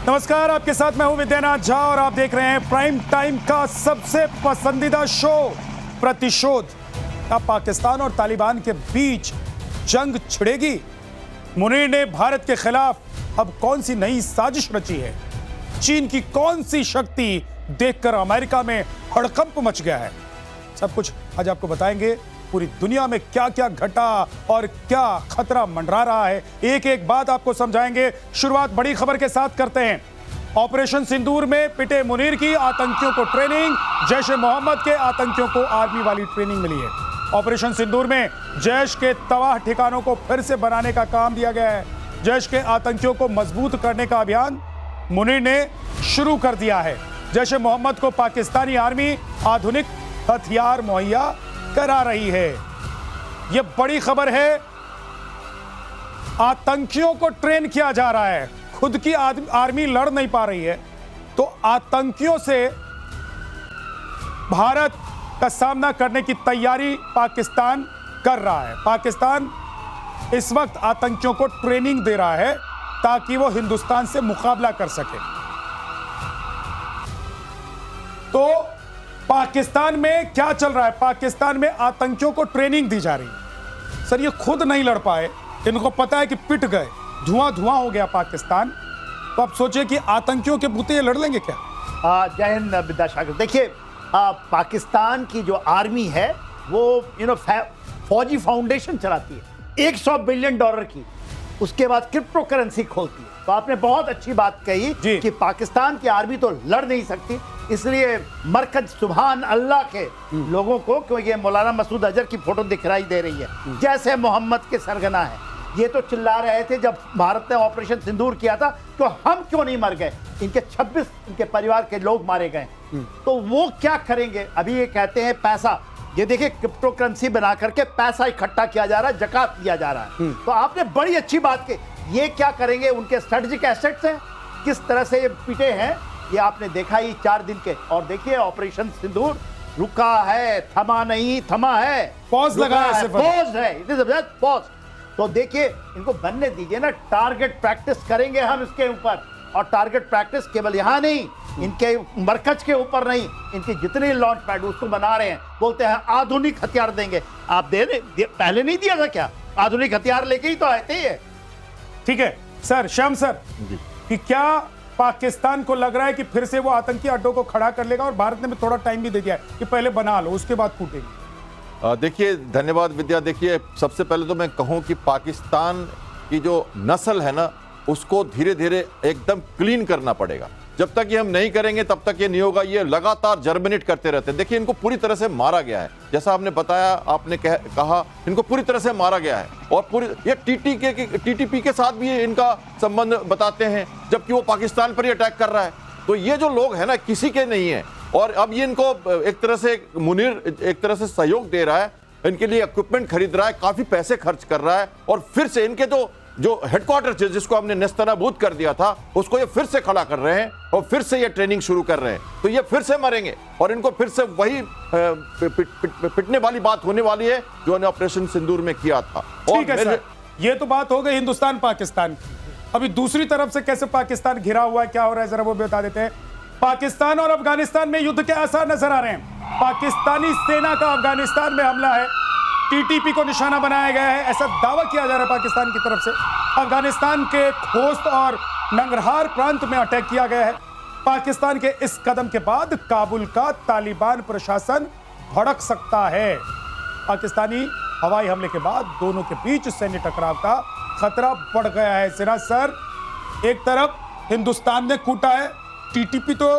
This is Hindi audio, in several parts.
नमस्कार, आपके साथ मैं हूं विद्यानाथ झा और आप देख रहे हैं प्राइम टाइम का सबसे पसंदीदा शो प्रतिशोध। अब पाकिस्तान और तालिबान के बीच जंग छिड़ेगी। मुनीर ने भारत के खिलाफ अब कौन सी नई साजिश रची है? चीन की कौन सी शक्ति देखकर अमेरिका में हड़कंप मच गया है? सब कुछ आज आपको बताएंगे। पूरी दुनिया में क्या क्या घटा और क्या खतरा मंडरा रहा है, एक एक बात आपको समझाएंगे। शुरुआत बड़ी खबर के साथ करते हैं। ऑपरेशन सिंदूर में पिटे मुनीर की आतंकियों को ट्रेनिंग, जैश ए मोहम्मद के आतंकियों को आर्मी वाली ट्रेनिंग मिली है। ऑपरेशन सिंदूर में जैश के तबाह ठिकानों को फिर से बनाने का काम दिया गया है। जैश के आतंकियों को मजबूत करने का अभियान मुनीर ने शुरू कर दिया है। जैश ए मोहम्मद को पाकिस्तानी आर्मी आधुनिक हथियार मुहैया करा रही है। यह बड़ी खबर है। आतंकियों को ट्रेन किया जा रहा है। खुद की आर्मी लड़ नहीं पा रही है तो आतंकियों से भारत का सामना करने की तैयारी पाकिस्तान कर रहा है। पाकिस्तान इस वक्त आतंकियों को ट्रेनिंग दे रहा है ताकि वो हिंदुस्तान से मुकाबला कर सके। तो पाकिस्तान में क्या चल रहा है? पाकिस्तान में आतंकियों को ट्रेनिंग दी जा रही है। सर, ये खुद नहीं लड़ पाए, इनको पता है कि पिट गए, धुआं धुआं हो गया पाकिस्तान, तो आप सोचिए कि आतंकियों के बूते ये लड़ लेंगे क्या? जय हिंद विद्यासागर। देखिए, पाकिस्तान की जो आर्मी है वो फौजी फाउंडेशन चलाती है 100 बिलियन डॉलर की, उसके बाद क्रिप्टो करेंसी खोलती है। तो आपने बहुत अच्छी बात कही कि पाकिस्तान की आर्मी तो लड़ नहीं सकती, इसलिए मरकज सुभान अल्लाह के लोगों को, क्योंकि ये मौलाना मसूद अजहर की फोटो दिखाई दे रही है, जैसे मोहम्मद के सरगना है, ये तो चिल्ला रहे थे जब भारत ने ऑपरेशन सिंदूर किया था तो हम क्यों नहीं मर गए, इनके 26 इनके परिवार के लोग मारे गए। तो वो क्या करेंगे? अभी ये कहते हैं पैसा, ये देखिए क्रिप्टो करेंसी बना करके पैसा इकट्ठा किया जा रहा है, जकात दिया जा रहा है। तो आपने बड़ी अच्छी बात की। ये क्या करेंगे? उनके स्ट्रेटेजिक एसेट्स हैं, किस तरह से ये पिटे हैं ये आपने देखा ही 4 दिन के। और देखिए ऑपरेशन सिंदूर रुका है, थमा नहीं, थमा है, पॉज लगा है, पॉज है, इट इज अ पॉज। तो देखिए इनको बनने दीजिए ना, टारगेट प्रैक्टिस करेंगे हम इसके ऊपर। और टारगेट प्रैक्टिस केवल यहाँ नहीं, इनके मरकज के ऊपर नहीं, इनके जितने लॉन्च पैड उसको बना रहे हैं, बोलते हैं आधुनिक हथियार देंगे। आप पहले नहीं दिया था क्या? आधुनिक हथियार लेके ही तो आए थे। ठीक है सर, श्याम सर, कि क्या पाकिस्तान को लग रहा है कि फिर से वो आतंकी अड्डों को खड़ा कर लेगा? और भारत ने भी थोड़ा टाइम भी दे दिया है कि पहले बना लो, उसके बाद कूटेंगे। देखिए, धन्यवाद विद्या। देखिए, सबसे पहले तो मैं कहूं कि पाकिस्तान की जो नस्ल है ना, उसको धीरे धीरे एकदम क्लीन करना पड़ेगा। जब तक ये हम नहीं करेंगे तब तक ये नहीं होगा। ये लगातार जर्मिनेट करते रहते हैं। देखिए, इनको पूरी तरह से मारा गया है, जैसा आपने बताया, आपने कहा इनको पूरी तरह से मारा गया है। और पूरी ये टीटीपी के साथ भी इनका संबंध बताते हैं, जबकि वो पाकिस्तान पर ही अटैक कर रहा है। तो ये जो लोग हैं ना, किसी के नहीं है। और अब ये इनको एक तरह से मुनीर एक तरह से सहयोग दे रहा है, इनके लिए इक्विपमेंट खरीद रहा है, काफी पैसे खर्च कर रहा है। और फिर से इनके जो हेडक्वार्टर जिसको हमने नेस्तनाबूद कर दिया था, उसको ये फिर से खड़ा कर रहे हैं और फिर से ये ट्रेनिंग शुरू कर रहे हैं। तो ये फिर से मरेंगे और इनको फिर से वही पिटने वाली बात होने वाली है जो ने ऑपरेशन सिंदूर में किया था। ठीक है सर, ये तो बात हो गई हिंदुस्तान पाकिस्तान की। अभी दूसरी तरफ से कैसे पाकिस्तान घिरा हुआ है, क्या हो रहा है, जरा वो बता देते हैं। पाकिस्तान और अफगानिस्तान में युद्ध के आसार नजर आ रहे हैं। पाकिस्तानी सेना का अफगानिस्तान में हमला है, टीटीपी को निशाना बनाया गया है, ऐसा दावा किया जा रहा है पाकिस्तान की तरफ से। अफगानिस्तान के खोस्त और नंगरहार प्रांत में अटैक किया गया है। पाकिस्तान के इस कदम के बाद काबुल का तालिबान प्रशासन भड़क सकता है। पाकिस्तानी हवाई हमले के बाद दोनों के बीच सैन्य टकराव का खतरा बढ़ गया है। सिराज सर, एक तरफ हिंदुस्तान ने कूटा है, टीटीपी तो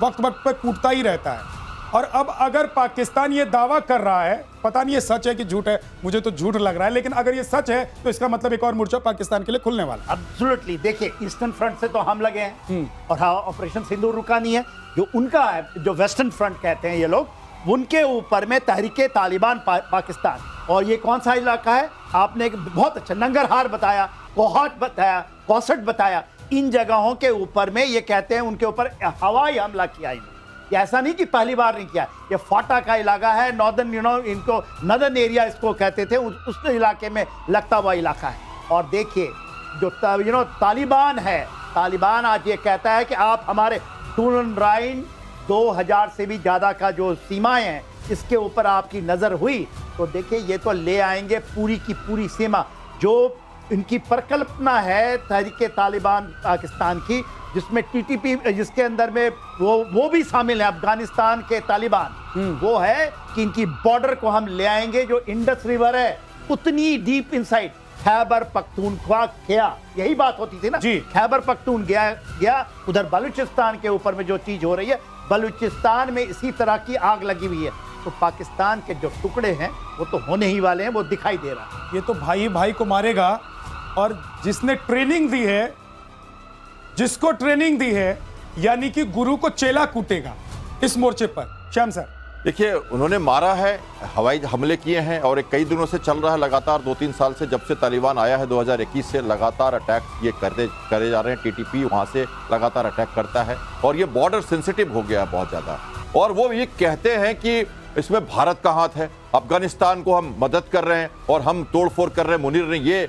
वक्त वक्त पर कूटता ही रहता है। और अब अगर पाकिस्तान ये दावा कर रहा है, पता नहीं ये सच है कि झूठ है, मुझे तो झूठ लग रहा है, लेकिन अगर ये सच है तो इसका मतलब एक और मोर्चा पाकिस्तान के लिए खुलने वाला। एब्सोल्युटली। देखिए, ईस्टर्न फ्रंट से तो हम लगे हैं और हाँ, ऑपरेशन सिंदूर रुका नहीं है। जो उनका है, जो वेस्टर्न फ्रंट कहते हैं ये लोग, उनके ऊपर में तहरीके तालिबान पाकिस्तान। और ये कौन सा इलाका है? आपने एक बहुत अच्छा नंगरहार बताया, कोहट बताया, कौसट बताया। इन जगहों के ऊपर में ये कहते हैं उनके ऊपर हवाई हमला किया इन्होंने। ऐसा नहीं कि पहली बार नहीं किया, ये फाटा का इलाका है, नॉर्दर्न इनको नदर्न एरिया इसको कहते थे, उस इलाके में लगता हुआ इलाका है। और देखिए जो तालिबान है तालिबान आज ये कहता है कि आप हमारे टूरन राइन 2000 से भी ज़्यादा का जो सीमाएं हैं इसके ऊपर आपकी नज़र हुई तो देखिए ये तो ले आएंगे पूरी की पूरी सीमा। जो इनकी परिकल्पना है तहरीके तालिबान पाकिस्तान की, जिसमें टीटीपी, जिसके अंदर में वो भी शामिल है अफगानिस्तान के तालिबान, वो है कि इनकी बॉर्डर को हम ले आएंगे जो इंडस रिवर है उतनी डीप इनसाइड खैबर पख्तूनख्वा गया, यही बात होती थी ना जी। खैबर पख्तून गया उधर बलूचिस्तान के ऊपर में जो चीज हो रही है, बलूचिस्तान में इसी तरह की आग लगी हुई है। तो पाकिस्तान के जो टुकड़े हैं वो तो होने ही वाले हैं, वो दिखाई दे रहा है। ये तो भाई भाई को मारेगा, और जिसने ट्रेनिंग दी है, जिसको ट्रेनिंग दी है, यानी कि गुरु को चेला कूटेगा इस मोर्चे पर। श्याम सर, देखिए उन्होंने मारा है, हवाई हमले किए हैं और कई दिनों से चल रहा है लगातार, 2-3 साल से, जब से तालिबान आया है 2021 से लगातार अटैक ये करे जा रहे हैं। टीटीपी वहाँ से लगातार अटैक करता है और ये बॉर्डर सेंसिटिव हो गया है बहुत ज़्यादा। और वो ये कहते हैं कि इसमें भारत का हाथ है, अफगानिस्तान को हम मदद कर रहे हैं और हम तोड़फोड़ कर रहे हैं। मुनीर ने ये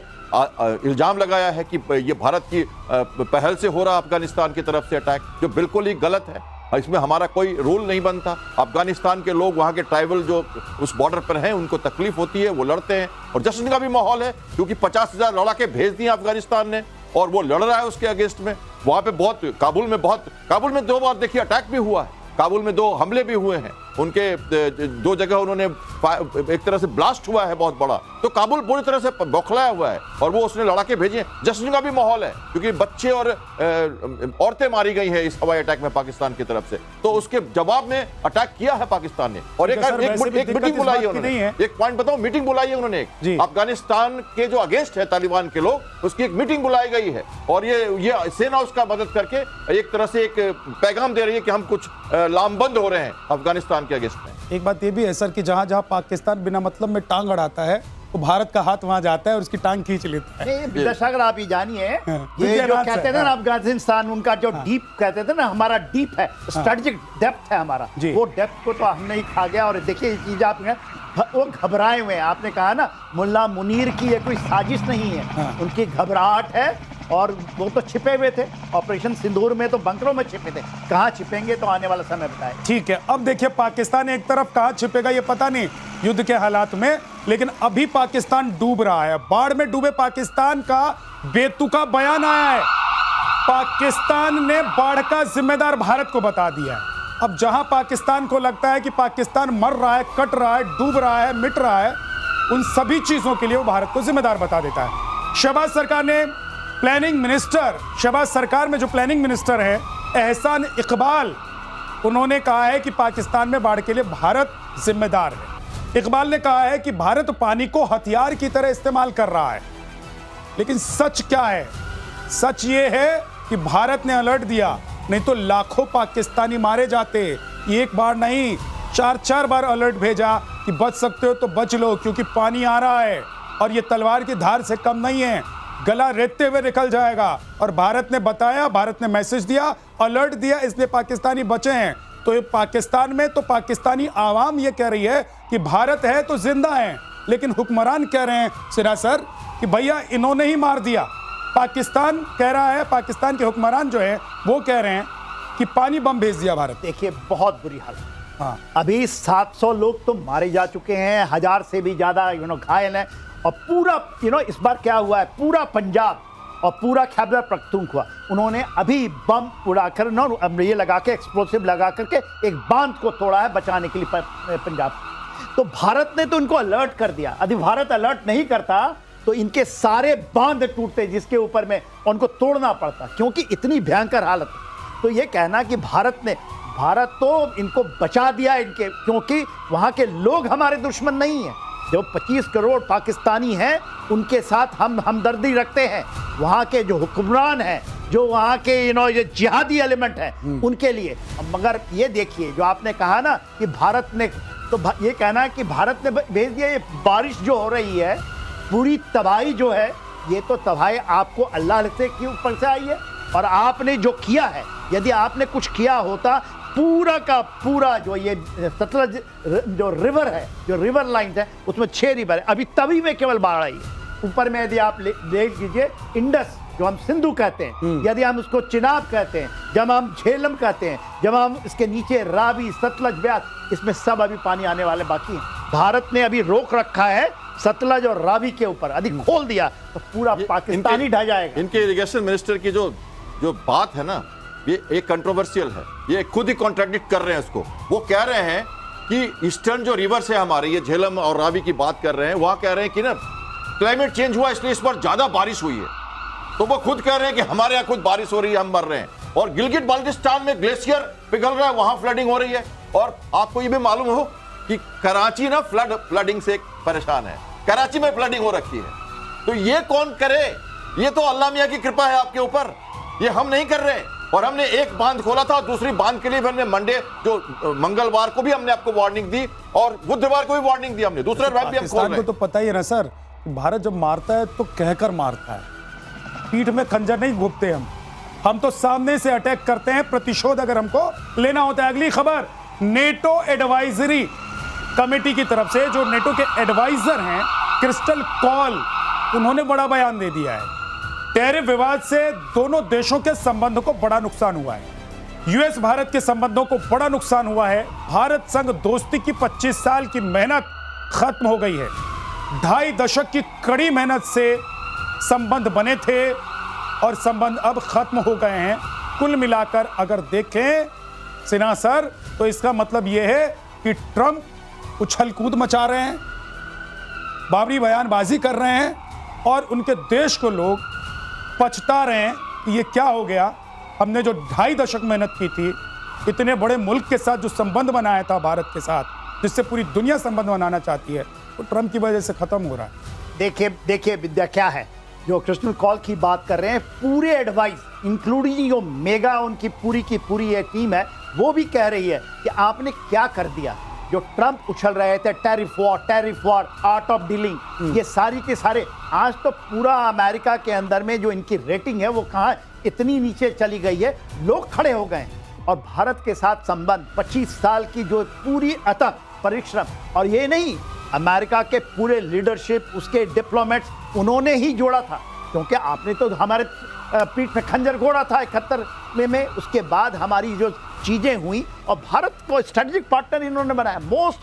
इल्जाम लगाया है कि ये भारत की पहल से हो रहा अफगानिस्तान की तरफ से अटैक, जो बिल्कुल ही गलत है। इसमें हमारा कोई रोल नहीं बनता। अफगानिस्तान के लोग, वहाँ के ट्राइबल जो उस बॉर्डर पर हैं, उनको तकलीफ होती है, वो लड़ते हैं और जश्न का भी माहौल है क्योंकि 50,000 लड़ाके भेज दिए अफगानिस्तान ने और वो लड़ रहा है उसके अगेंस्ट में। वहाँ पे काबुल में 2 बार देखिए अटैक भी हुआ है, काबुल में 2 हमले भी हुए हैं, उनके 2 जगह उन्होंने एक तरह से ब्लास्ट हुआ है बहुत बड़ा। तो काबुल पूरी तरह से बौखलाया हुआ है और वो उसने लड़ाके भेजे। जश्न का भी माहौल है क्योंकि बच्चे और औरतें मारी गई हैं इस हवाई अटैक में पाकिस्तान की तरफ से। तो उसके जवाब में अटैक किया है पाकिस्तान ने और एक मीटिंग बुलाई है उन्होंने। एक पॉइंट बताओ, मीटिंग बुलाई है उन्होंने अफगानिस्तान के जो अगेंस्ट है तालिबान के लोग, उसकी एक मीटिंग बुलाई गई है और ये सेना उसका मदद करके एक तरह से एक पैगाम दे रही है कि हम कुछ लामबंद हो रहे हैं अफगानिस्तान के अगेंस्ट में। एक बात ये भी है सर कि जहां जहां पाकिस्तान बिना मतलब में टांग अड़ाता है, तो भारत का हाथ वहां जाता है और उसकी टांग खींच लेता है। विद्यासागर आप ये जानिए, ये जो कहते थे ना अफगानिस्तान, उनका जो डीप कहते थे ना, हमारा डीप है, स्ट्रेटेजिक डेप्थ है हमारा, वो डेप्थ को तो हमने ही खा गया। और देखिए ये चीज आप वो घबराए हुए हैं। आपने कहा ना मुल्ला मुनीर की ये कोई साजिश नहीं है, उनकी घबराहट है और वो तो छिपे हुए थे। ऑपरेशन सिंदूर में तो बंकरों में छिपे थे, कहाँ छिपेंगे तो आने वाला समय बताए। ठीक है, अब देखिए पाकिस्तान एक तरफ कहाँ छिपेगा ये पता नहीं युद्ध के हालात में, लेकिन अभी पाकिस्तान डूब रहा है। बाढ़ में डूबे पाकिस्तान का बेतुका बयान आया है। पाकिस्तान ने बाढ़ का जिम्मेदार भारत को बता दिया है। अब जहां पाकिस्तान को लगता है कि पाकिस्तान मर रहा है, कट रहा है, डूब रहा है, मिट रहा है, उन सभी चीजों के लिए वो भारत को जिम्मेदार बता देता है। शहबाज सरकार ने शहबाज सरकार में जो प्लानिंग मिनिस्टर है एहसान इकबाल, उन्होंने कहा है कि पाकिस्तान में बाढ़ के लिए भारत जिम्मेदार है। इकबाल ने कहा है कि भारत पानी को हथियार की तरह इस्तेमाल कर रहा है। लेकिन सच क्या है? सच ये है कि भारत ने अलर्ट दिया, नहीं तो लाखों पाकिस्तानी मारे जाते। एक बार नहीं, 4 बार अलर्ट भेजा कि बच सकते हो तो बच लो, क्योंकि पानी आ रहा है और ये तलवार की धार से कम नहीं है, गला रेतते हुए निकल जाएगा। और भारत ने बताया, भारत ने मैसेज दिया, अलर्ट दिया, इसलिए पाकिस्तानी बचे हैं। तो ये पाकिस्तान में तो पाकिस्तानी आवाम ये कह रही है कि भारत है तो जिंदा है, लेकिन हुक्मरान कह रहे हैं सिरा सर कि भैया इन्होंने ही मार दिया। पाकिस्तान कह रहा है, पाकिस्तान के हुक्मरान जो है वो कह रहे हैं कि पानी बम भेज दिया भारत। देखिए बहुत बुरी हालत। हाँ, अभी 700 लोग तो मारे जा चुके हैं, 1000 से भी ज्यादा घायल हैं। और पूरा इस बार क्या हुआ है, पूरा पंजाब और पूरा खैबर पख्तूनख्वा उन्होंने अभी बम उड़ाकर ये लगा के, एक्सप्लोसिव लगा करके एक बांध को तोड़ा है बचाने के लिए पंजाब। तो भारत ने तो उनको अलर्ट कर दिया। यदि भारत अलर्ट नहीं करता तो इनके सारे बांध टूटते जिसके ऊपर में उनको तोड़ना पड़ता, क्योंकि इतनी भयंकर हालत। तो ये कहना कि भारत तो इनको बचा दिया इनके, क्योंकि वहाँ के लोग हमारे दुश्मन नहीं हैं। जो 25 करोड़ पाकिस्तानी हैं उनके साथ हम हमदर्दी रखते हैं। वहाँ के जो हुक्मरान हैं, जो वहाँ के ये जिहादी एलिमेंट हैं, उनके लिए। मगर ये देखिए जो आपने कहा ना कि भारत ने, तो ये कहना है कि भारत ने भेज दिया। ये बारिश जो हो रही है, पूरी तबाही जो है, ये तो तबाही आपको अल्लाह से के ऊपर से आई है। और आपने जो किया है, यदि आपने कुछ किया होता, पूरा का पूरा जो ये सतलज जो रिवर है, जो रिवर लाइन है, उसमें 6 रिवर है। अभी तभी में केवल बाढ़ आई है। ऊपर में यदि आप देख लीजिए, इंडस जो हम सिंधु कहते हैं, यदि हम उसको चिनाब कहते हैं, जब हम झेलम कहते हैं, जब हम इसके नीचे रावी, सतलज, ब्यास, इसमें सब अभी पानी आने वाले बाकी हैं। भारत ने अभी रोक रखा है सतलज और रावी के ऊपर, यदि खोल दिया तो पूरा पाकिस्तान ही ढह जाएगा। इनके इरिगेशन मिनिस्टर की जो बात है ना, ये एक कंट्रोवर्शियल है, ये खुद ही कॉन्ट्रडिक्ट कर रहे हैं उसको। वो कह रहे हैं कि ईस्टर्न जो रिवर्स है हमारे, ये झेलम और रावी की बात कर रहे हैं, वहां कह रहे हैं कि ना क्लाइमेट चेंज हुआ इसलिए इस पर ज्यादा बारिश हुई है। तो वो खुद कह रहे हैं कि हमारे यहाँ खुद बारिश हो रही है, हम मर रहे हैं। और गिलगिट बाल्टिस्तान में ग्लेशियर पिघल रहा है, वहां फ्लडिंग हो रही है। और आपको ये भी मालूम हो कि कराची ना फ्लडिंग से परेशान है, कराची में फ्लडिंग हो रखी है। तो ये कौन करे? ये तो अल्लाह मियां की कृपा है आपके ऊपर, ये हम नहीं कर रहे। और हमने एक बांध खोला था, दूसरी बांध के लिए हमने मंडे जो मंगलवार को भी हमने आपको वार्निंग दी और बुधवार को भी वार्निंग दी हमने, दूसरे बार भी हम खोल रहे हैं। को तो पता ही है ना सर, भारत जब मारता है तो कहकर मारता है, पीठ में खंजर नहीं घोंपते हम तो सामने से अटैक करते हैं, प्रतिशोध अगर हमको लेना होता है। अगली खबर, नेटो एडवाइजरी कमेटी की तरफ से, जो नेटो के एडवाइजर हैं क्रिस्टल कॉल, उन्होंने बड़ा बयान दे दिया है। टैरिफ विवाद से दोनों देशों के संबंधों को बड़ा नुकसान हुआ है, यूएस भारत के संबंधों को बड़ा नुकसान हुआ है। भारत संग दोस्ती की 25 साल की मेहनत खत्म हो गई है। 2.5 दशक की कड़ी मेहनत से संबंध बने थे और संबंध अब खत्म हो गए हैं। कुल मिलाकर अगर देखें सिन्हा सर, तो इसका मतलब यह है कि ट्रंप उछल कूद मचा रहे हैं, बाबरी बयानबाजी कर रहे हैं और उनके देश को लोग पछता रहे हैं कि ये क्या हो गया। हमने जो 2.5 दशक मेहनत की थी, इतने बड़े मुल्क के साथ जो संबंध बनाया था भारत के साथ, जिससे पूरी दुनिया संबंध बनाना चाहती है, वो ट्रंप की वजह से खत्म हो रहा है। देखिए विद्या क्या है, जो क्रिस्टल कॉल की बात कर रहे हैं, पूरे एडवाइस इंक्लूडिंग जो मेगा उनकी पूरी की पूरी ये टीम है, वो भी कह रही है कि आपने क्या कर दिया। जो ट्रंप उछल रहे थे tariff war, art of dealing, ये सारी के सारे, आज तो पूरा अमेरिका के अंदर में जो इनकी रेटिंग है वो कहाँ इतनी नीचे चली गई है, लोग खड़े हो गए हैं। और भारत के साथ संबंध 25 साल की जो पूरी अथक परिश्रम, और ये नहीं, अमेरिका के पूरे लीडरशिप, उसके डिप्लोमेट्स, उन्होंने ही जोड़ा था, क्योंकि आपने तो हमारे पीठ में खंजर घोड़ा था 71 में। उसके बाद हमारी जो चीजें हुई और भारत को स्ट्रेटेजिक पार्टनर इन्होंने बनाया, मोस्ट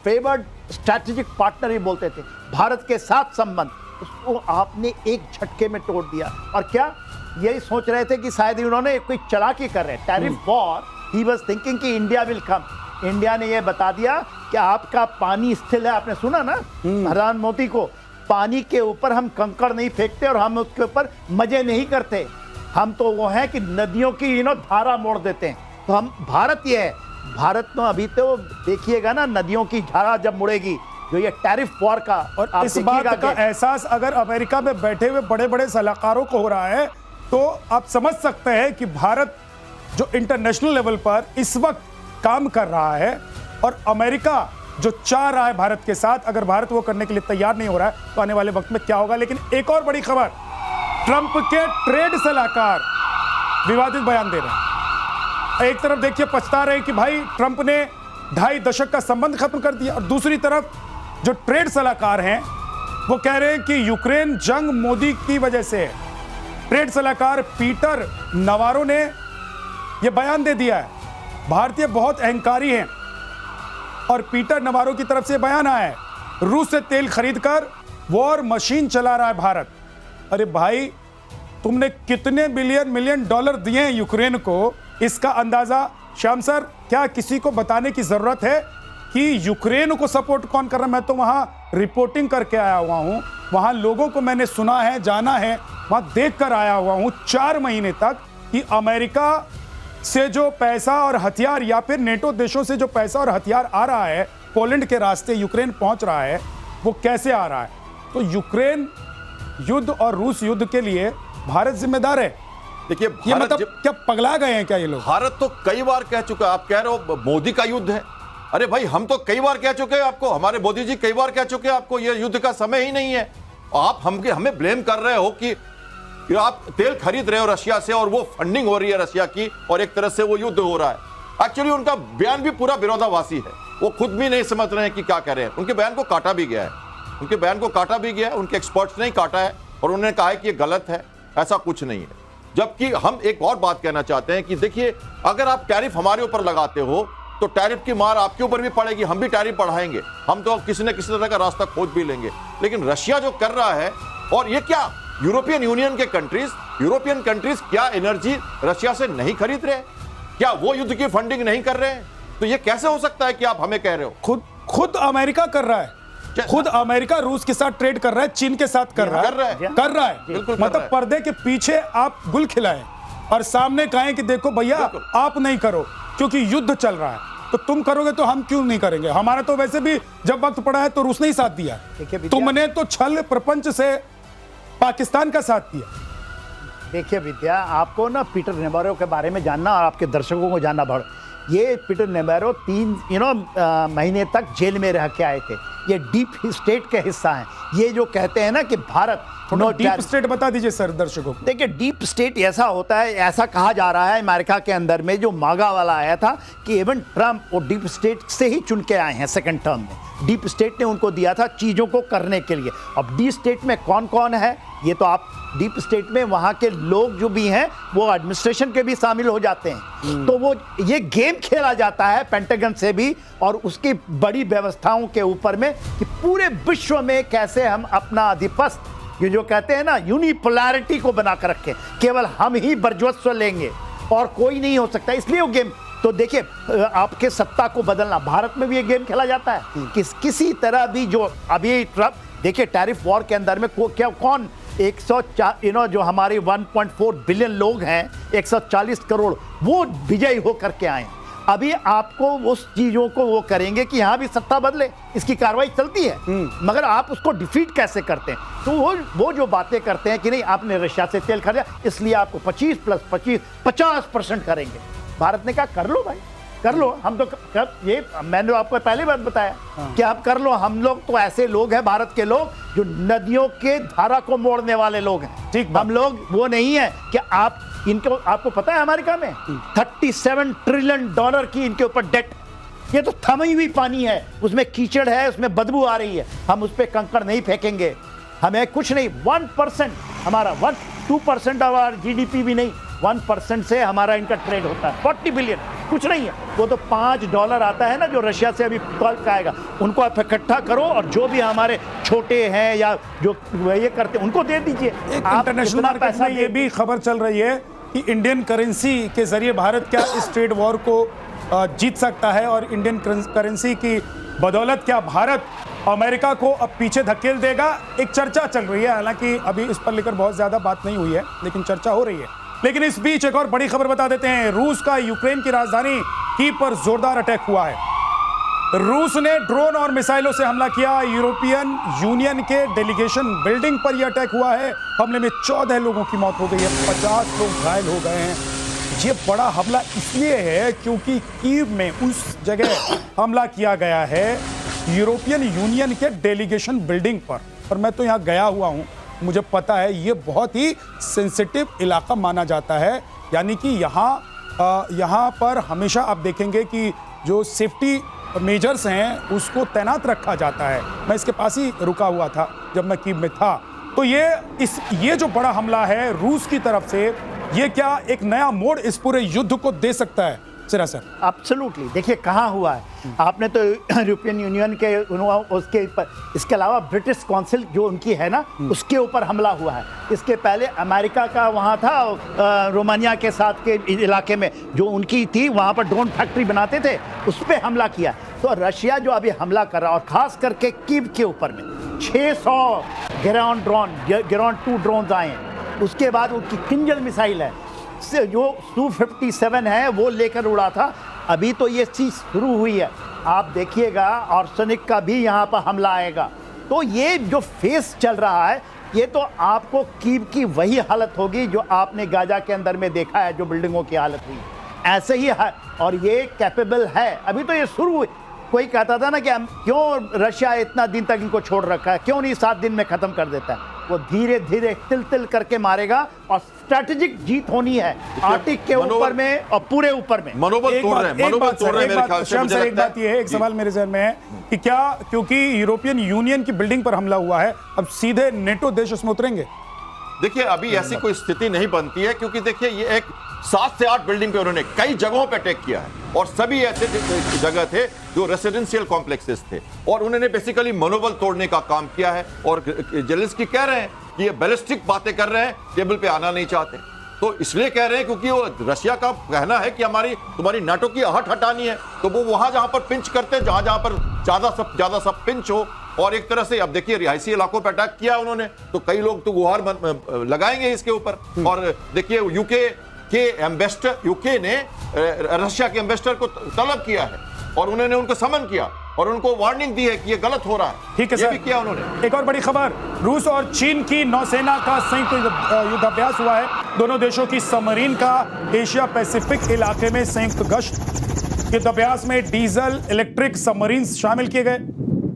फेवर्ड स्ट्रेटेजिक पार्टनर ही बोलते थे। भारत के साथ संबंध, उसको आपने एक झटके में तोड़ दिया। और क्या यही सोच रहे थे कि शायद इन्होंने कोई चालाकी कर रहे हैं, tariff war, he was thinking कि इंडिया विल कम। इंडिया ने यह बता दिया कि आपका पानी स्थिर है। आपने सुना ना प्रधान मोदी को, पानी के ऊपर हम कंकड़ नहीं फेंकते और हम उसके ऊपर मजे नहीं करते, हम तो वो है कि नदियों की धारा मोड़ देते हैं। तो हम, भारत ये है, भारत तो अभी तो देखिएगा ना नदियों की धारा जब मुड़ेगी, जो ये टैरिफ वॉर का। और इस बात का एहसास अगर अमेरिका में बैठे हुए बड़े बड़े सलाहकारों को हो रहा है, तो आप समझ सकते हैं कि भारत जो इंटरनेशनल लेवल पर इस वक्त काम कर रहा है और अमेरिका जो चाह रहा है भारत के साथ, अगर भारत वो करने के लिए तैयार नहीं हो रहा है तो आने वाले वक्त में क्या होगा। लेकिन एक और बड़ी खबर, ट्रंप के ट्रेड सलाहकार विवादित बयान दे रहे हैं। एक तरफ देखिए पछता रहे हैं कि भाई ट्रंप ने 2.5 दशक का संबंध खत्म कर दिया, और दूसरी तरफ जो ट्रेड सलाहकार हैं वो कह रहे हैं कि यूक्रेन जंग मोदी की वजह से है। ट्रेड सलाहकार पीटर नवारो ने यह बयान दे दिया है। भारतीय बहुत अहंकारी हैं और पीटर नवारो की तरफ से बयान आया है, रूस से तेल खरीदकर वॉर मशीन चला रहा है भारत। अरे भाई, तुमने कितने मिलियन डॉलर दिए हैं यूक्रेन को, इसका अंदाजा श्याम सर क्या किसी को बताने की जरूरत है कि यूक्रेन को सपोर्ट कौन कर रहा है? मैं तो वहां रिपोर्टिंग करके आया हुआ हूं, वहां लोगों को मैंने सुना है, जाना है, वहां देख कर आया हुआ हूं 4 महीने तक कि अमेरिका से जो पैसा और हथियार, या फिर नेटो देशों से जो पैसा और हथियार आ रहा है, पोलैंड के रास्ते यूक्रेन पहुंच रहा है, वो कैसे आ रहा है। तो यूक्रेन युद्ध और रूस युद्ध के लिए भारत जिम्मेदार है। देखिए, ये मतलब क्या पगला गए हैं क्या ये लोग? भारत तो कई बार कह चुका है, आप कह रहे हो मोदी का युद्ध है। अरे भाई, हम तो कई बार कह चुके हैं आपको, हमारे मोदी जी कई बार कह चुके हैं आपको, ये युद्ध का समय ही नहीं है। आप हमें ब्लेम कर रहे हो कि आप तेल खरीद रहे हो रशिया से और वो फंडिंग हो रही है रशिया की, और एक तरह से वो युद्ध हो रहा है। एक्चुअली उनका बयान भी पूरा विरोधाभासी है, वो खुद भी नहीं समझ रहे हैं कि क्या कह रहे हैं। उनके बयान को काटा भी गया है, उनके बयान को काटा भी गया है, उनके एक्सपर्ट्स ने ही काटा है और उन्होंने कहा है कि ये गलत है। ऐसा कुछ नहीं है। जबकि हम एक और बात कहना चाहते हैं कि देखिए, अगर आप टैरिफ हमारे ऊपर लगाते हो तो टैरिफ की मार आपके ऊपर भी पड़ेगी, हम भी टैरिफ बढ़ाएंगे, हम तो किसी न किसी तरह का रास्ता खोज भी लेंगे। लेकिन रशिया जो कर रहा है, और ये क्या यूरोपियन यूनियन के यूरोपियन कंट्रीज क्या एनर्जी रशिया से नहीं खरीद रहे? क्या वो युद्ध की फंडिंग नहीं कर रहे हैं? तो ये कैसे हो सकता है कि आप हमें कह रहे हो? खुद अमेरिका कर रहा है, खुद अमेरिका रूस के साथ ट्रेड कर रहा है, चीन के साथ कर रहा है। बिल्कुल कर मतलब रहा है। पर्दे के पीछे आप गुल खिलाएं और सामने कहें कि देखो भैया आप नहीं करो क्योंकि युद्ध चल रहा है, तो तुम करोगे तो हम क्यों नहीं करेंगे? हमारा तो वैसे भी जब वक्त पड़ा है तो रूस ने ही साथ दिया, तुमने तो छल प्रपंच से पाकिस्तान का साथ दिया। देखिए विद्या, आपको ना पीटर नेबारो के बारे में जानना और आपके दर्शकों को जानना पड़। ये पीटर नेबारो 3 महीने तक जेल में रह के आए थे। ये डीप स्टेट के हिस्सा हैं। ये जो कहते हैं ना कि भारत डीप स्टेट बता दीजिए सर दर्शकों को। देखिए, डीप स्टेट ऐसा होता है, ऐसा कहा जा रहा है अमेरिका के अंदर में जो मागा वाला आया था कि इवन ट्रंप वो डीप स्टेट से ही चुन के आए हैं सेकंड टर्म में। डीप स्टेट ने उनको दिया था चीज़ों को करने के लिए। अब डीप स्टेट में कौन कौन है ये तो आप, डीप स्टेट में वहाँ के लोग जो भी हैं वो एडमिनिस्ट्रेशन के भी शामिल हो जाते हैं। तो वो ये गेम खेला जाता है पेंटागन से भी और उसकी बड़ी व्यवस्थाओं के ऊपर में कि पूरे विश्व में कैसे हम अपना आधिपत्य, ये जो कहते हैं ना यूनिपोलैरिटी को बनाकर रखें, केवल हम ही वर्चस्व लेंगे और कोई नहीं हो सकता। इसलिए वो गेम, तो देखिए आपके सत्ता को बदलना, भारत में भी ये गेम खेला जाता है कि किसी तरह भी जो अभी ट्रंप, देखिए टैरिफ वॉर के अंदर में कौन 104 जो हमारे 1.4 बिलियन लोग हैं, 140 करोड़ वो विजयी होकर के आए। अभी आपको उस चीजों को वो करेंगे कि यहां भी सत्ता बदले, इसकी कार्रवाई चलती है, मगर आप उसको डिफीट कैसे करते हैं? तो वो जो बातें करते हैं कि नहीं आपने रशिया से तेल खरीदा इसलिए आपको 25 + 25 50% करेंगे। भारत ने कहा कर लो भाई, कर लो, हम तो ये मैंने आपको पहले बात बताया कि आप कर लो। हम लोग तो ऐसे लोग हैं, भारत के लोग, जो नदियों के धारा को मोड़ने वाले लोग हैं। ठीक, हम लोग वो नहीं है कि आप इनको, आपको पता है अमेरिका में 37 ट्रिलियन डॉलर की इनके ऊपर डेट, ये तो थमी हुई पानी है, उसमें कीचड़ है, उसमें बदबू आ रही है, हम उस पर कंकड़ नहीं फेंकेंगे, हमें कुछ नहीं। 1% हमारा 2% हमारा जीडीपी भी नहीं, 1% से हमारा इनका ट्रेड होता है 40 बिलियन, कुछ नहीं है। वो तो $5 आता है ना जो रशिया से अभी कॉल का आएगा, उनको आप इकट्ठा करो और जो भी हमारे छोटे हैं या जो ये करते हैं उनको दे दीजिए। इंटरनेशनल मार्केट में ये भी खबर चल रही है कि इंडियन करेंसी के जरिए भारत क्या इस ट्रेड वॉर को जीत सकता है और इंडियन करेंसी की बदौलत क्या भारत अमेरिका को अब पीछे धकेल देगा? एक चर्चा चल रही है, हालांकि अभी इस पर लेकर बहुत ज्यादा बात नहीं हुई है, लेकिन चर्चा हो रही है। लेकिन इस बीच एक और बड़ी खबर बता देते हैं। रूस का यूक्रेन की राजधानी कीव पर जोरदार अटैक हुआ है। रूस ने ड्रोन और मिसाइलों से हमला किया। यूरोपियन यूनियन के डेलीगेशन बिल्डिंग पर यह अटैक हुआ है। हमले में 14 लोगों की मौत हो गई है, 50 लोग घायल हो गए हैं। ये बड़ा हमला इसलिए है क्योंकि कीव में उस जगह हमला किया गया है यूरोपियन यूनियन के डेलीगेशन बिल्डिंग पर। और मैं तो यहाँ गया हुआ हूँ, मुझे पता है ये बहुत ही सेंसिटिव इलाका माना जाता है। यानी कि यहाँ पर हमेशा आप देखेंगे कि जो सेफ्टी मेजर्स हैं उसको तैनात रखा जाता है। मैं इसके पास ही रुका हुआ था जब मैं कीव में था। तो ये जो बड़ा हमला है रूस की तरफ से, ये क्या एक नया मोड़ इस पूरे युद्ध को दे सकता है सिरा सर? एब्सोल्युटली। देखिए कहाँ हुआ है, आपने तो यूरोपियन यूनियन के उसके ऊपर, इसके अलावा ब्रिटिश काउंसिल जो उनकी है ना उसके ऊपर हमला हुआ है। इसके पहले अमेरिका का वहाँ था रोमानिया के साथ के इलाके में जो उनकी थी, वहाँ पर ड्रोन फैक्ट्री बनाते थे, उस पर हमला किया। तो रशिया जो अभी हमला कर रहा है और खास करके कीव के ऊपर में 600 ग्राउंड 2 ड्रोन आए हैं। उसके बाद उनकी किंजल मिसाइल है जो Su-57 है वो लेकर उड़ा था। अभी तो ये चीज शुरू हुई है, आप देखिएगा आर्सेनिक का भी यहाँ पर हमला आएगा। तो ये जो फेस चल रहा है ये तो आपको कीव की वही हालत होगी जो आपने गाजा के अंदर में देखा है, जो बिल्डिंगों की हालत हुई ऐसे ही है। और ये कैपेबल है, अभी तो ये शुरू हुई। कोई कहता था ना कि हम क्यों रशिया इतना दिन तक इनको छोड़ रखा है, क्यों नहीं 7 दिन में खत्म कर देता है। वो धीरे धीरे तिल तिल करके मारेगा और स्ट्रेटेजिक जीत होनी है आर्टिक के ऊपर में और पूरे ऊपर में। मनोबल तोड़ रहे हैं मेरे ख्याल से। मुझे एक बात ये है, एक सवाल मेरे जहन में है कि क्या क्योंकि यूरोपियन यूनियन की बिल्डिंग पर हमला हुआ है अब सीधे नेटो देश उसमें उतरेंगे? देखिए अभी ऐसी कोई स्थिति नहीं बनती है, क्योंकि देखिए ये एक 7 से 8 बिल्डिंग पे उन्होंने कई जगहों पे अटैक किया है, और सभी ऐसे जगह थे जो रेसिडेंशियल कॉम्प्लेक्सेस थे, और उन्होंने बेसिकली मनोबल तोड़ने का काम किया है। और जेलेंस्की कह रहे हैं कि ये बैलिस्टिक बातें कर रहे हैं, टेबल पे आना नहीं चाहते। तो इसलिए कह रहे हैं क्योंकि वो रशिया का कहना है कि तुम्हारी नाटो की आहट हटानी है, तो वो वहां जहां पर पिंच करते हैं, जहां पर ज्यादा सब पिंच हो। और एक तरह से अब देखिए रिहायशी इलाकों पर अटैक किया उन्होंने, तो कई लोग तो गुहार लगाएंगे इसके ऊपर। और देखिए यूके ने रशिया के एम्बेसडर को तलब किया है, और उन्होंने उनको समन किया और उनको वार्निंग दी है कि ये गलत हो रहा है। ठीक है ये सर, भी किया उन्होंने। एक और बड़ी खबर, रूस और चीन की नौसेना का संयुक्त युद्धाभ्यास हुआ है। दोनों देशों की सबमरीन का एशिया पैसिफिक इलाके में संयुक्त गश्त। युद्धाभ्यास में डीजल इलेक्ट्रिक सबमरीन शामिल किए गए।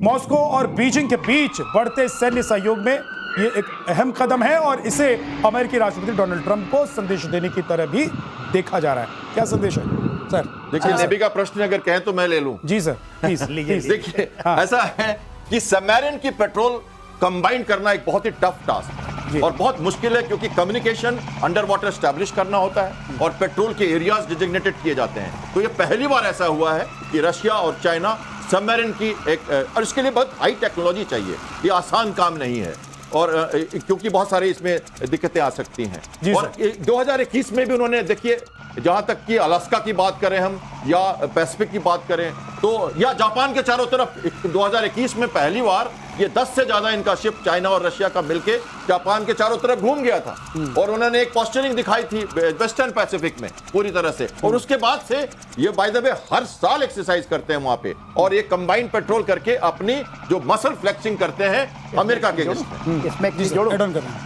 मॉस्को और बीजिंग के बीच बढ़ते सैन्य सहयोग में ये एक अहम कदम है, और इसे अमेरिकी राष्ट्रपति डोनाल्ड ट्रंप को संदेश देने की तरह भी देखा जा रहा है। क्या संदेश है सर? देखिए नेवी का प्रश्न अगर कहें तो मैं ले लूं। जी सर, प्लीज। देखिए ऐसा है कि सबमरीन की पेट्रोल कंबाइन करना एक बहुत ही टफ टास्क है और बहुत मुश्किल है, क्योंकि कम्युनिकेशन अंडर वाटर स्टैब्लिश करना होता है और पेट्रोल के एरियाज डिजिग्नेटेड किए जाते हैं। तो ये पहली बार ऐसा हुआ है कि रशिया और चाइना सबमरीन की और इसके लिए बहुत हाई टेक्नोलॉजी चाहिए, ये आसान काम नहीं है, और क्योंकि बहुत सारे इसमें दिक्कतें आ सकती हैं। और 2021 में भी उन्होंने, देखिए जहां तक कि अलास्का की बात करें हम, या पैसिफिक की बात करें, तो या जापान के चारों तरफ 2021 में पहली बार ये 10 से ज्यादा इनका शिप चाइना और रशिया का मिलके जापान के चारों तरफ घूम गया था, और उन्होंने एक पोस्चरिंग दिखाई थी वेस्टर्न पैसिफिक में पूरी तरह से। और उसके बाद से ये बाय द वे हर साल एक्सरसाइज करते हैं वहां पे, और ये कंबाइंड पेट्रोल करके अपनी जो मसल फ्लेक्सिंग करते हैं अमेरिका के इसमें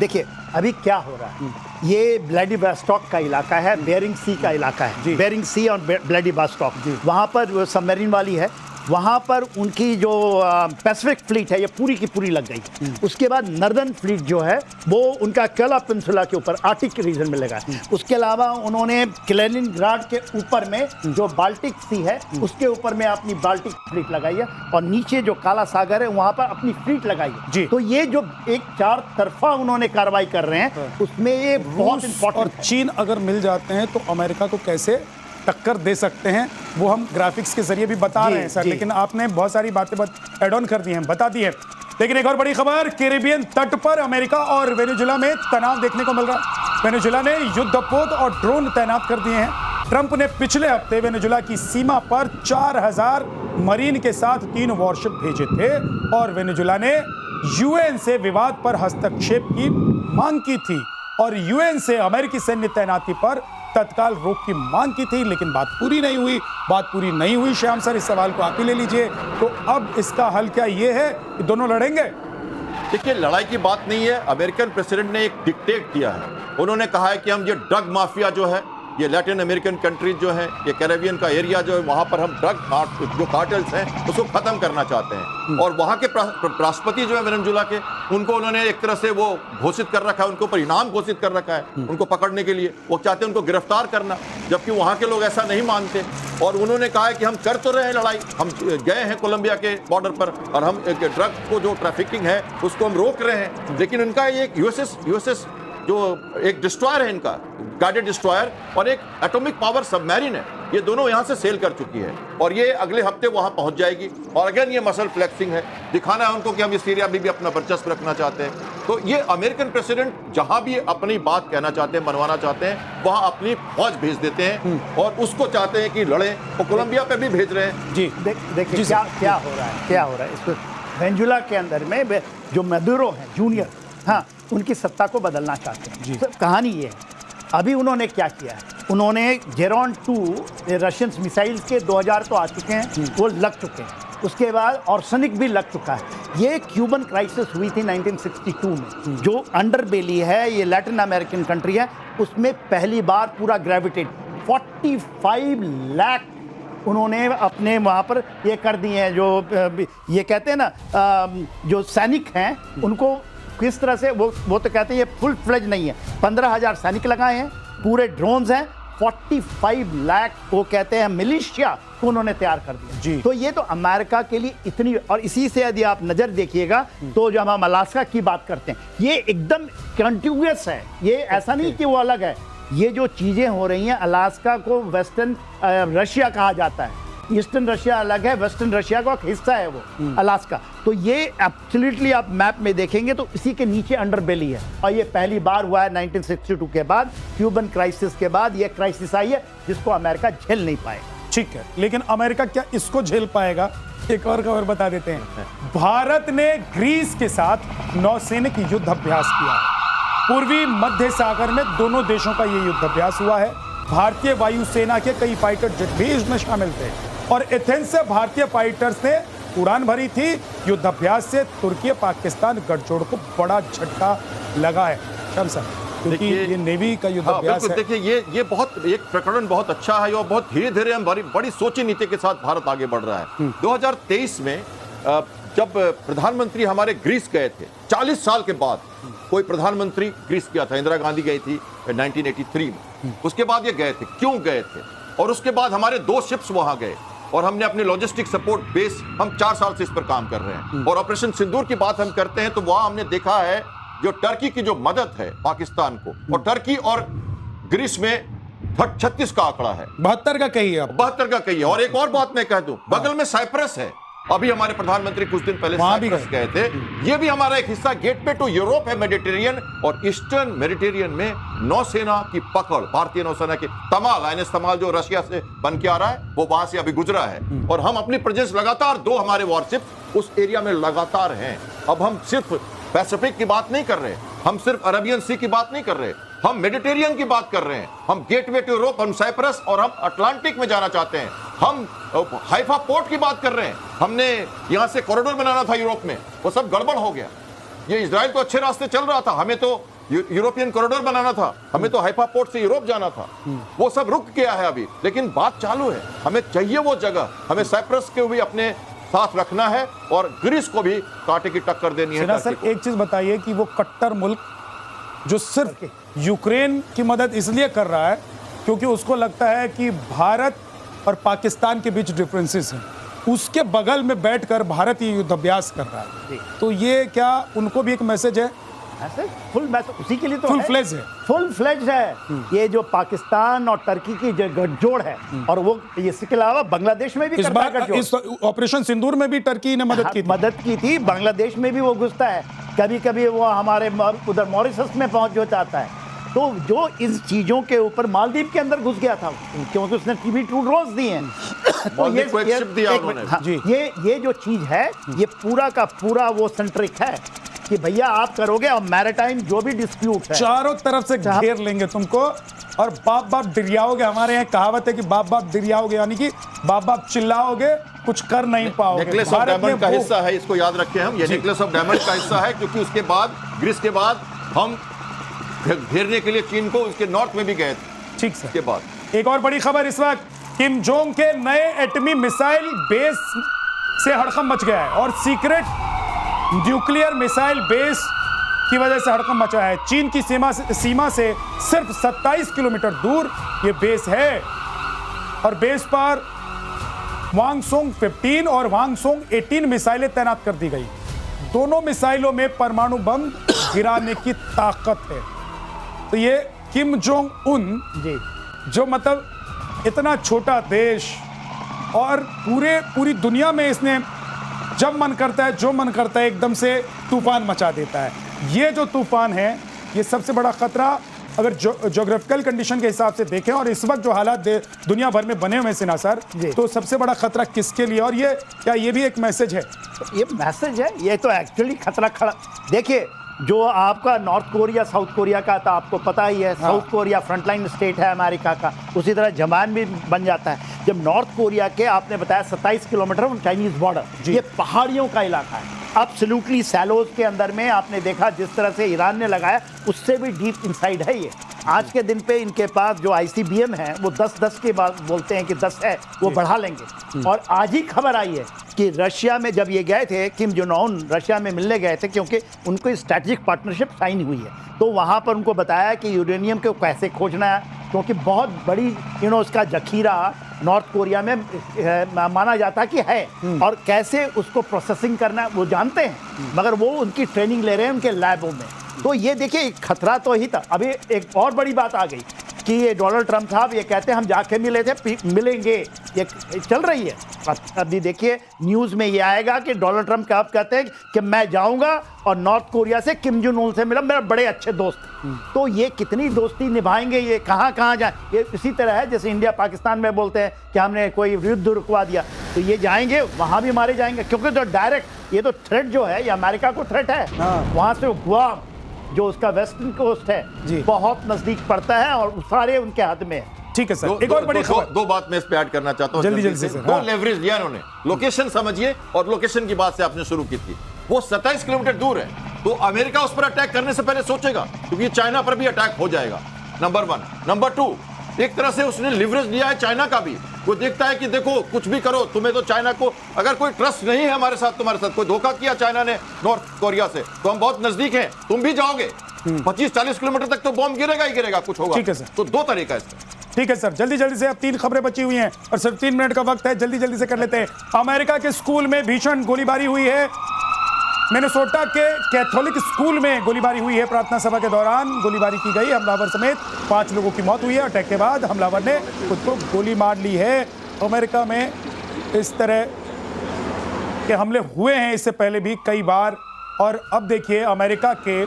देखिए अभी क्या हो रहा है। ये व्लादिवोस्टॉक का इलाका है, बेरिंग सी का इलाका है, बेरिंग सी और व्लादिवोस्टॉक, वहां पर सबमरीन वाली है। वहाँ पर उनकी जो पैसिफिक फ्लीट है ये पूरी की पूरी लग गई। उसके बाद नॉर्दर्न फ्लीट जो है वो उनका केला पेनिनसुला के ऊपर आर्टिक रीजन में लगा है। उसके अलावा उन्होंने कैलिनिनग्राड के ऊपर में जो बाल्टिक सी है उसके ऊपर में अपनी बाल्टिक फ्लीट लगाई है, और नीचे जो काला सागर है वहाँ पर अपनी फ्लीट लगाई है। तो ये जो एक चार तरफा उन्होंने कार्रवाई कर रहे हैं उसमें ये बहुत इंपॉर्टेंट। और चीन अगर मिल जाते हैं तो अमेरिका को कैसे टक्कर दे सकते हैं वो हम ग्राफिक्स के जरिए भी बता रहे हैं सर, लेकिन आपने बहुत सारी बातें ऐड ऑन कर दी हैं, बता दी है। लेकिन एक और बड़ी खबर, कैरिबियन तट पर अमेरिका और वेनेजुएला में तनाव देखने को मिल रहा है। वेनेजुएला ने युद्धपोत और ड्रोन तैनात कर दिए हैं। ट्रंप ने पिछले हफ्ते वेनेजुएला की सीमा पर 4000 मरीन के साथ 3 वॉरशिप भेजे थे, और वेनेजुएला ने यूएन से विवाद पर हस्तक्षेप की मांग की थी, और यूएन से अमेरिकी सैन्य तैनाती पर तत्काल रोक की मांग की थी, लेकिन बात पूरी नहीं हुई। श्याम सर, इस सवाल को आप ही ले लीजिए। तो अब इसका हल क्या ये है कि दोनों लड़ेंगे? देखिए लड़ाई की बात नहीं है। अमेरिकन प्रेसिडेंट ने एक डिक्टेट किया है। उन्होंने कहा है कि हम ये ड्रग माफिया जो है, ये लैटिन अमेरिकन कंट्रीज जो है, ये कैरेबियन का एरिया जो है, वहाँ पर हम ड्रग जो कार्टेल्स हैं उसको ख़त्म करना चाहते हैं। और वहाँ के राष्ट्रपति जो है वेनेजुएला के, उनको उन्होंने एक तरह से वो घोषित कर रखा है, उनको पर इनाम घोषित कर रखा है उनको पकड़ने के लिए। वो चाहते हैं उनको गिरफ्तार करना, जबकि वहाँ के लोग ऐसा नहीं मानते। और उन्होंने कहा है कि हम कर तो रहे हैं लड़ाई, हम गए हैं कोलंबिया के बॉर्डर पर और हम ड्रग को जो ट्रैफिकिंग है उसको हम रोक रहे हैं। लेकिन इनका एक यूएसएस जो एक डिस्ट्रॉयर है, इनका गाइडेड डिस्ट्रॉयर, और एक एटॉमिक पावर सबमरीन है, ये दोनों यहाँ से सेल कर चुकी है, और ये अगले हफ्ते वहाँ पहुँच जाएगी। और अगेन ये मसल फ्लेक्सिंग है, दिखाना है उनको कि हम इस सीरिया में भी अपना वर्चस्व रखना चाहते हैं। तो ये अमेरिकन प्रेसिडेंट जहाँ भी अपनी बात कहना चाहते हैं, मनवाना चाहते हैं, वहाँ अपनी फौज भेज देते हैं और उसको चाहते हैं कि लड़े, और कोलंबिया पे भी भेज रहे हैं। जी देखिए क्या हो रहा है इसको वेनेजुएला के अंदर में जो मदुरो है जूनियर, हाँ, उनकी सत्ता को बदलना चाहते हैं। तो कहानी ये है, अभी उन्होंने क्या किया है, उन्होंने जेरॉन 2 रशियन मिसाइल्स के 2000 तो आ चुके हैं, वो लग चुके हैं। उसके बाद ऑर्सनिक भी लग चुका है। ये क्यूबन क्राइसिस हुई थी 1962 में, जो अंडरबेली है, ये लैटिन अमेरिकन कंट्री है, उसमें पहली बार पूरा ग्रेविटेट 45 लाख उन्होंने अपने वहाँ पर ये कर दिए हैं। जो ये कहते हैं ना, जो सैनिक हैं उनको किस तरह से वो तो कहते हैं ये फुल फ्लेज नहीं है। 15,000 सैनिक लगाए हैं, पूरे ड्रोन्स हैं, 45 लाख को कहते हैं मिलिशिया को उन्होंने तैयार कर दिया जी। तो ये तो अमेरिका के लिए इतनी, और इसी से यदि आप नजर देखिएगा तो जब हम अलास्का की बात करते हैं ये एकदम कंटिन्यूअस है, ये ऐसा नहीं कि वो अलग है। ये जो चीजें हो रही हैं, अलास्का को वेस्टर्न रशिया कहा जाता है, ईस्टर्न रशिया अलग है, वेस्टर्न रशिया का एक हिस्सा है वो अलास्का। तो ये एब्सोल्युटली आप मैप में देखेंगे तो इसी के नीचे अंडरबेली है, और ये पहली बार हुआ है 1962 के बाद, क्यूबन क्राइसिस के बाद ये क्राइसिस आई है जिसको अमेरिका झेल नहीं पाएगा। ठीक है, लेकिन अमेरिका क्या इसको झेल पाएगा? एक और खबर बता देते हैं। भारत ने ग्रीस के साथ नौसैनिक युद्ध अभ्यास किया है। पूर्वी मध्य सागर में दोनों देशों का ये युद्ध अभ्यास हुआ है। भारतीय वायुसेना के कई फाइटर जेट भी इसमें शामिल थे और एथेंस से भारतीय फाइटर्स ने उड़ान भरी थी। युद्ध अभ्यास से तुर्की पाकिस्तान गठजोड़ को बड़ा झटका लगा है शमसा, क्योंकि ये नेवी का युद्ध अभ्यास है। देखिए ये बहुत एक प्रकरण बहुत अच्छा है और बहुत धीरे धीरे हम बड़ी सोची नीति के साथ भारत आगे बढ़ रहा है। 2023 में जब प्रधानमंत्री हमारे ग्रीस गए थे, 40 साल के बाद कोई प्रधानमंत्री ग्रीस गया था, इंदिरा गांधी गई थी 1983 में। उसके बाद ये गए थे, क्यों गए थे? और उसके बाद हमारे 2 शिप्स वहां गए और हमने अपने लॉजिस्टिक सपोर्ट बेस, हम 4 साल से इस पर काम कर रहे हैं। और ऑपरेशन सिंदूर की बात हम करते हैं तो वहां हमने देखा है जो टर्की की जो मदद है पाकिस्तान को, और टर्की और ग्रीस में 36 का आंकड़ा है, 72 का कही है, 72 का कही है। और एक और बात मैं कह दूं, बगल में साइप्रस है, अभी हमारे प्रधानमंत्री कुछ दिन पहले साइप्रस गए थे। ये भी हमारा एक हिस्सा, गेटवे टू यूरोप है मेडिटेरियन, और ईस्टर्न मेडिटेरियन में नौसेना की पकड़, भारतीय नौसेना की तमाल, INS तमाल जो रशिया से बन के आ रहा है वो वहां से अभी गुजरा है। और हम अपनी प्रेजेंस लगातार, 2 हमारे वॉरशिप उस एरिया में लगातार हैं। अब हम सिर्फ पैसिफिक की बात नहीं कर रहे, हम सिर्फ अरेबियन सी की बात नहीं कर रहे, हम मेडिटेरियन की बात कर रहे हैं, हम गेटवे टू यूरोप, हम साइप्रस, और हम अटलांटिक में जाना चाहते हैं, हम हाइफा पोर्ट की बात कर रहे हैं। हमने यहां से कॉरिडोर बनाना था यूरोप में, वो सब गड़बड़ हो गया। ये इजराइल तो अच्छे रास्ते चल रहा था, हमें तो यूरोपियन कॉरिडोर बनाना था, हमें तो हाइफा पोर्ट से यूरोप जाना था, वो सब रुक गया है अभी, लेकिन बात चालू है। हमें चाहिए वो जगह, हमें साइप्रस के भी अपने साथ रखना है और ग्रीस को भी कांटे की टक्कर देनी है। सर एक चीज बताइए कि वो कट्टर मुल्क जो सिर्फ यूक्रेन की मदद इसलिए कर रहा है क्योंकि उसको लगता है कि भारत और पाकिस्तान के बीच डिफरेंसेस हैं, उसके बगल में बैठकर भारत ये युद्ध अभ्यास कर रहा है, तो ये क्या उनको भी एक मैसेज है? फुल मैसेज उसी के लिए तो फुल फ्लेज है, फुल फ्लेज है। ये जो पाकिस्तान और टर्की की जो गठजोड़ है, और वो इसके अलावा बांग्लादेश में भी इस बार इस ऑपरेशन सिंदूर में भी टर्की ने मदद की थी, बांग्लादेश में भी वो घुसता है, कभी कभी वो हमारे उधर मॉरिशस में पहुंच जाता है। तो जो इन चीजों के ऊपर मालदीव के अंदर घुस गया था क्योंकि उसने TB2 ड्रोन्स दिए हैं। तो ये जो चीज है ये पूरा का पूरा वो सेंट्रिक है कि भैया आप करोगे, और मैरिटाइम जो भी डिस्प्यूट है चारों तरफ से घेर लेंगे तुमको और बाप बाप डिरियाओगे। हमारे यहाँ कहावत है कि बाप बाप डिरियाओगे, यानी कि बाप बाप चिल्लाओगे, कुछ कर नहीं पाओगे। नेकलेस ऑफ डायमंड का हिस्सा है, इसको याद रखें हम, ये नेकलेस ऑफ डायमंड का हिस्सा है, क्योंकि उसके बाद ग्रीस के बाद हम घेरने के लिए चीन को उसके नॉर्थ में भी गए थे। ठीक सर। के बाद एक और बड़ी खबर इस वक्त, किम जोंग के नए एटमी मिसाइल बेस से हड़कंप मच गया है और सीक्रेट न्यूक्लियर मिसाइल बेस की वजह से हड़कंप मचा है। चीन की सीमा से सिर्फ 27 किलोमीटर दूर ये बेस है और बेस पर वांगसोंग 15 और वांगसोंग 18 मिसाइलें तैनात कर दी गई। दोनों मिसाइलों में परमाणु बम गिराने की ताकत है। तो ये किम जोंग उन जी, जो मतलब इतना छोटा देश और पूरी दुनिया में इसने जब मन करता है, जो मन करता है, एकदम से तूफान मचा देता है। ये जो तूफान है ये सबसे बड़ा खतरा अगर ज्योग्राफिकल कंडीशन के हिसाब से देखें और इस वक्त जो हालात दुनिया भर में बने हुए हैं सर, तो सबसे बड़ा खतरा किसके लिए? और ये क्या ये भी एक मैसेज है? ये मैसेज है, ये तो एक्चुअली खतरा खड़ा। देखिए जो आपका नॉर्थ कोरिया साउथ कोरिया का था आपको पता ही है, साउथ कोरिया फ्रंटलाइन स्टेट है अमेरिका का, उसी तरह जापान भी बन जाता है। जब नॉर्थ कोरिया के आपने बताया 27 किलोमीटर चाइनीज बॉर्डर, ये पहाड़ियों का इलाका है, एब्सोल्युटली सैलोज के अंदर में आपने देखा जिस तरह से ईरान ने लगाया उससे भी डीप इनसाइड है ये। आज के दिन पे इनके पास जो ICBM है वो 10-10 के बाद बोलते हैं कि 10 है, वो बढ़ा लेंगे। और आज ही खबर आई है कि रशिया में जब ये गए थे, किम जोंग उन रशिया में मिलने गए थे क्योंकि उनको स्ट्रैटेजिक पार्टनरशिप साइन हुई है, तो वहाँ पर उनको बताया कि यूरेनियम को कैसे खोजना है, क्योंकि बहुत बड़ी उसका जखीरा नॉर्थ कोरिया में माना जाता कि है, और कैसे उसको प्रोसेसिंग करना है वो जानते हैं, मगर वो उनकी ट्रेनिंग ले रहे हैं उनके लैबों में। तो ये देखिए खतरा तो ही था। अभी एक और बड़ी बात आ गई कि ये डोनाल्ड ट्रंप साहब ये कहते हैं हम जाके मिले थे, मिलेंगे, ये चल रही है। अभी देखिए न्यूज़ में ये आएगा कि डोनाल्ड ट्रंप कब कहते हैं कि मैं जाऊंगा और नॉर्थ कोरिया से किम जोंग उन से मिला, मेरा बड़े अच्छे दोस्त। तो ये कितनी दोस्ती निभाएंगे, ये कहाँ जाए। ये इसी तरह है जैसे इंडिया पाकिस्तान में बोलते हैं कि हमने कोई युद्ध रुकवा दिया, तो ये जाएंगे वहाँ भी मारे जाएंगे, क्योंकि तो डायरेक्ट ये तो थ्रेट जो है ये अमेरिका को थ्रेट है। वहाँ से गुआम जो उसका वेस्टर्न कोस्ट है बहुत नजदीक पड़ता है और सारे उनके हाथ में है। ठीक है सर, एक और बड़ी खबर, दो बात मैं इस पे ऐड करना चाहता हूं जल्दी से। दो लेवरेज लिया इन्होंने। लोकेशन समझिए, और लोकेशन की बात से आपने शुरू की थी, वो 27 किलोमीटर दूर है, तो अमेरिका उस पर अटैक करने से पहले सोचेगा, क्योंकि चाइना पर भी अटैक हो जाएगा, नंबर 1। नंबर 2, एक तरह से उसने लिवरेज लिया है चाइना का भी। वो देखता है कि देखो कुछ भी करो, तुम्हें तो चाइना को अगर कोई ट्रस्ट नहीं है हमारे साथ, तुम्हारे साथ कोई धोखा किया चाइना ने नॉर्थ कोरिया से, तो हम बहुत नजदीक हैं, तुम भी जाओगे 25-40 किलोमीटर तक तो बॉम्ब गिरेगा ही गिरेगा, कुछ होगा। ठीक है सर। तो दो तरीका है इसका। ठीक है सर, जल्दी से अब 3 खबरें बची हुई हैं और सिर्फ 3 मिनट का वक्त है, जल्दी से कर लेते हैं। अमेरिका के स्कूल में भीषण गोलीबारी हुई है। मिनेसोटा के कैथोलिक स्कूल में गोलीबारी हुई है। प्रार्थना सभा के दौरान गोलीबारी की गई, हमलावर समेत 5 लोगों की मौत हुई है। अटैक के बाद हमलावर ने खुद को गोली मार ली है। अमेरिका में इस तरह के हमले हुए हैं इससे पहले भी कई बार, और अब देखिए अमेरिका के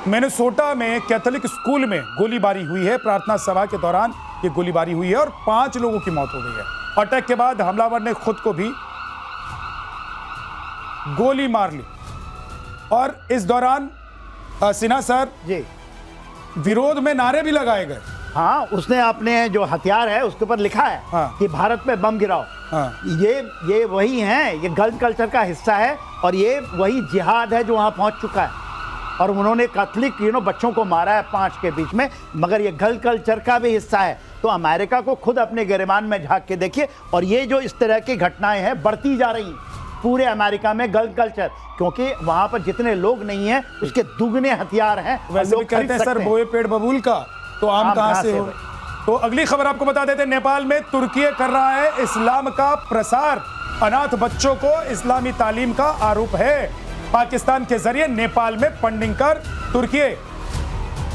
मिनेसोटा में कैथोलिक स्कूल में गोलीबारी हुई है। प्रार्थना सभा के दौरान ये गोलीबारी हुई है और 5 लोगों की मौत हो गई है। अटैक के बाद हमलावर ने खुद को भी गोली मार ली, और इस दौरान सिन्हा सर जी विरोध में नारे भी लगाए गए। हाँ, उसने अपने जो हथियार है उसके ऊपर लिखा है कि भारत पे बम गिराओ। ये वही है, ये गल्फ कल्चर का हिस्सा है, और ये वही जिहाद है जो वहाँ पहुँच चुका है। और उन्होंने कैथोलिक बच्चों को मारा है 5 के बीच में, मगर ये गल्फ कल्चर का भी हिस्सा है। तो अमेरिका को खुद अपने गिरबान में झांक के देखिए, और ये जो इस तरह की घटनाएं हैं बढ़ती जा रही हैं पूरे अमेरिका में। गल्फ कल्चर, क्योंकि वहां पर जितने लोग नहीं हैं उसके दुगने हथियार हैं। वैसे भी कहते हैं सर बोए पेड़ बबूल का, तो आम कहां से हो। तो अगली खबर आपको बता देते हैं, नेपाल में तुर्की कर रहा है इस्लाम का प्रसार। अनाथ बच्चों को इस्लामी तालीम का आरोप है। पाकिस्तान के जरिए नेपाल में फंडिंग कर तुर्की,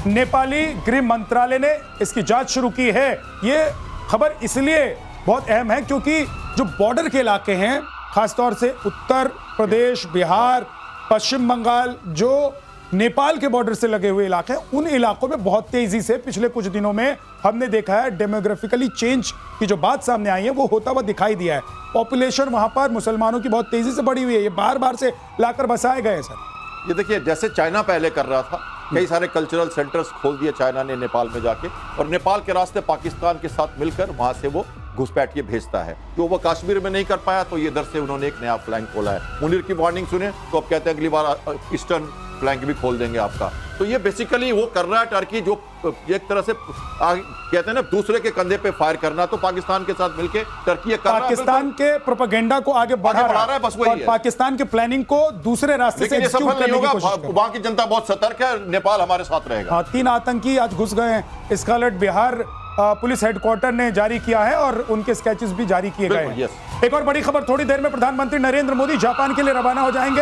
नेपाली गृह मंत्रालय ने इसकी जांच शुरू की है। ये खबर इसलिए बहुत अहम है क्योंकि जो बॉर्डर के इलाके हैं, खासतौर से उत्तर प्रदेश, बिहार, पश्चिम बंगाल, जो नेपाल के बॉर्डर से लगे हुए इलाके हैं, उन इलाकों में बहुत तेजी से पिछले कुछ दिनों में हमने देखा है डेमोग्राफिकली चेंज की जो बात सामने आई है वो होता हुआ दिखाई दिया है। पॉपुलेशन वहां पर मुसलमानों की बहुत तेजी से बढ़ी हुई है। ये बार से लाकर बसाए गए सर। ये देखिए जैसे चाइना पहले कर रहा था, कई सारे कल्चरल सेंटर्स खोल दिए चाइना ने नेपाल में जाके, और नेपाल के रास्ते पाकिस्तान के साथ मिलकर वहां से वो घुसपैठ के भेजता है। जो वो कश्मीर में नहीं कर पाया तो ये इधर से उन्होंने एक नया फ्लैंक खोला है। मुनीर की वार्निंग सुने तो अब कहते हैं अगली बार ईस्टर्न फ्लैंक भी खोल देंगे आपका। तो ये बेसिकली वो कर रहा है टर्की, जो एक तरह से कहते हैं ना दूसरे के कंधे पे फायर करना, तो पाकिस्तान के साथ मिलकर टर्की कर रहा है। पाकिस्तान के प्रोपेगेंडा को आगे बढ़ा रहा है, बस वही और है। पाकिस्तान के प्लानिंग को दूसरे रास्ते से सफल नहीं होगा। वहां की जनता बहुत सतर्क है, नेपाल हमारे साथ रहेगा। 3 आतंकी आज घुस गए हैं। स्कारलेट बिहार पुलिस हेडक्वार्टर ने जारी किया है और उनके स्केचेस भी जारी किए गए हैं। एक और बड़ी खबर, थोड़ी देर में प्रधानमंत्री नरेंद्र मोदी जापान के लिए रवाना हो जाएंगे।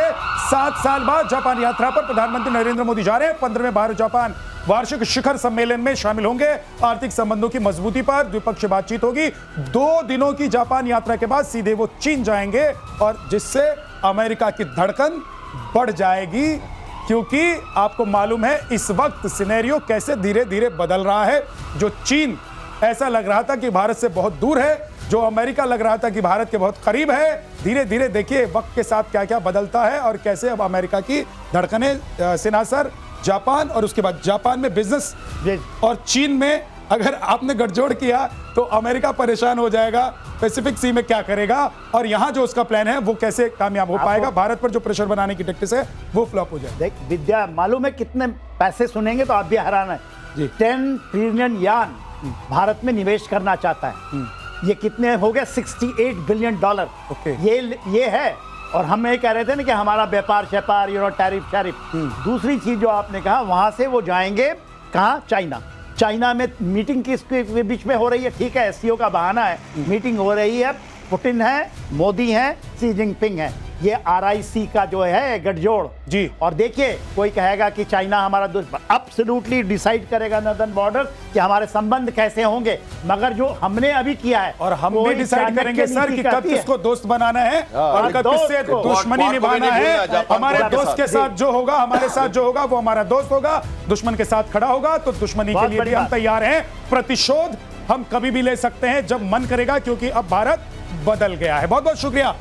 7 साल बाद जापान यात्रा पर प्रधानमंत्री नरेंद्र मोदी जा रहे हैं। 15वें भारत जापान वार्षिक शिखर सम्मेलन में शामिल होंगे। आर्थिक संबंधों की मजबूती पर द्विपक्षीय बातचीत होगी। 2 दिनों की जापान यात्रा के बाद सीधे वो चीन जाएंगे, और जिससे अमेरिका की धड़कन बढ़ जाएगी, क्योंकि आपको मालूम है इस वक्त सिनेरियो कैसे धीरे धीरे बदल रहा है। जो चीन ऐसा लग रहा था कि भारत से बहुत दूर है, जो अमेरिका लग रहा था कि भारत के बहुत करीब है, धीरे धीरे देखिए वक्त के साथ क्या क्या बदलता है और कैसे अब अमेरिका की धड़कनें। सिन्हा सर, जापान और उसके बाद जापान में बिजनेस, और चीन में अगर आपने गठजोड़ किया तो अमेरिका परेशान हो जाएगा। पैसिफिक सी में क्या करेगा, और यहाँ जो उसका प्लान है वो कैसे कामयाब हो पाएगा। भारत पर जो प्रेशर बनाने की टैक्टिस है वो फ्लॉप हो जाएगा। देख विद्या, मालूम है कितने पैसे सुनेंगे तो आप भी हैरान है। 10 ट्रिलियन यान भारत में निवेश करना चाहता है। ये कितने हो गए? $68 बिलियन। ये है, और हम ये कह रहे थे ना कि हमारा व्यापार टैरिफ। दूसरी चीज जो आपने कहा, वहां से वो जाएंगे कहाँ? चाइना। चाइना में मीटिंग किसके बीच में हो रही है? ठीक है, एससीओ का बहाना है, मीटिंग हो रही है, पुतिन है, मोदी है, शी जिनपिंग है, ये आरआईसी का जो है गठजोड़ जी। और देखिए कोई कहेगा कि चाइना हमारा दुश्मन, एब्सोल्युटली डिसाइड करेगा नॉर्दर्न बॉर्डर कि हमारे संबंध कैसे होंगे, मगर जो हमने अभी किया है और हम भी कोई डिसाइड चाणक्य करेंगे सर नीति कि कब कहती है। किसको दोस्त बनाना है और कब दोस्त किससे को। दुश्मनी क्वाड को भी निभाना नहीं है। भूलना, जापान हमारे क्वाड के दोस्त के साथ। साथ जो होगा, हमारे साथ जो होगा वो हमारा दोस्त होगा, दुश्मन के साथ खड़ा होगा तो दुश्मनी के बहुत लिए बड़ी भी हम बात। तैयार हैं। प्रतिशोध हम कभी भी ले सकते हैं जब मन करेगा, क्योंकि अब भारत बदल गया है। बहुत बहुत शुक्रिया।